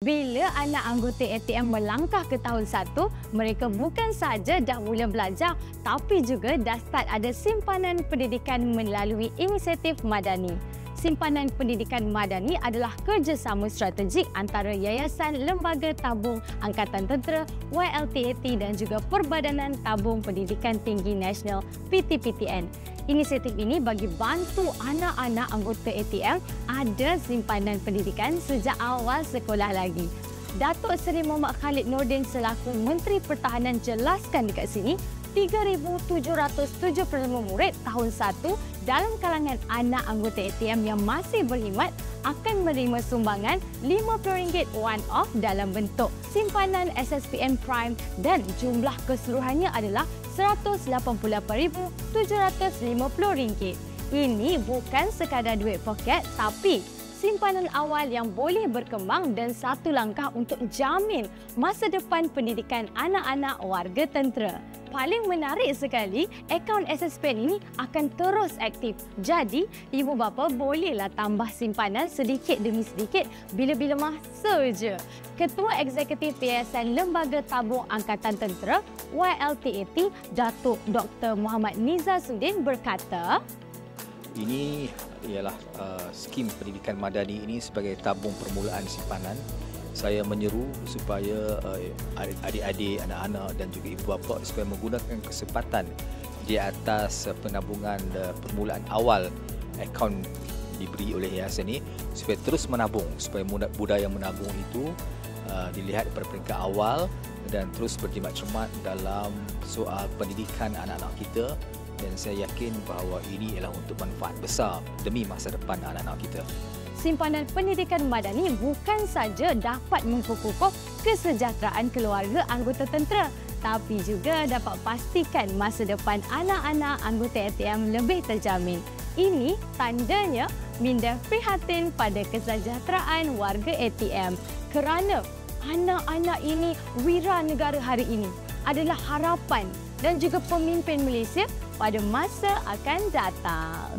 Bila anak anggota ATM melangkah ke tahun 1, mereka bukan sahaja dah mula belajar tapi juga dah start ada simpanan pendidikan melalui inisiatif Madani. Simpanan pendidikan Madani adalah kerjasama strategik antara Yayasan Lembaga Tabung Angkatan Tentera YLTAT dan juga Perbadanan Tabung Pendidikan Tinggi Nasional PTPTN. Inisiatif ini bagi bantu anak-anak anggota ATM ada simpanan pendidikan sejak awal sekolah lagi. Datuk Seri Muhammad Khalid Nordin selaku Menteri Pertahanan jelaskan dekat sini, 3,775 murid tahun 1 dalam kalangan anak anggota ATM yang masih berkhidmat akan menerima sumbangan RM50 one-off dalam bentuk simpanan SSPN Prime dan jumlah keseluruhannya adalah RM188,750. Ini bukan sekadar duit poket tapi simpanan awal yang boleh berkembang dan satu langkah untuk jamin masa depan pendidikan anak-anak warga tentera. Paling menarik sekali, akaun SSPN ini akan terus aktif. Jadi, ibu bapa bolehlah tambah simpanan sedikit demi sedikit bila-bila masa je. Ketua Eksekutif Yayasan Lembaga Tabung Angkatan Tentera YLTAT, Datuk Dr. Muhammad Nizar Sudin berkata, ini ialah skim pendidikan Madani ini sebagai tabung permulaan simpanan. Saya menyeru supaya adik-adik, anak-anak dan juga ibu bapa supaya menggunakan kesempatan di atas penabungan permulaan awal akaun diberi oleh yayasan ini supaya terus menabung, supaya budaya menabung itu dilihat pada peringkat awal dan terus berjimat cermat dalam soal pendidikan anak-anak kita. Dan saya yakin bahawa ini ialah untuk manfaat besar demi masa depan anak-anak kita. Simpanan pendidikan Madani bukan saja dapat mengkukuh kesejahteraan keluarga anggota tentera, tapi juga dapat pastikan masa depan anak-anak anggota ATM lebih terjamin. Ini tandanya minda prihatin pada kesejahteraan warga ATM kerana anak-anak ini wira negara hari ini adalah harapan dan juga pemimpin Malaysia pada masa akan datang.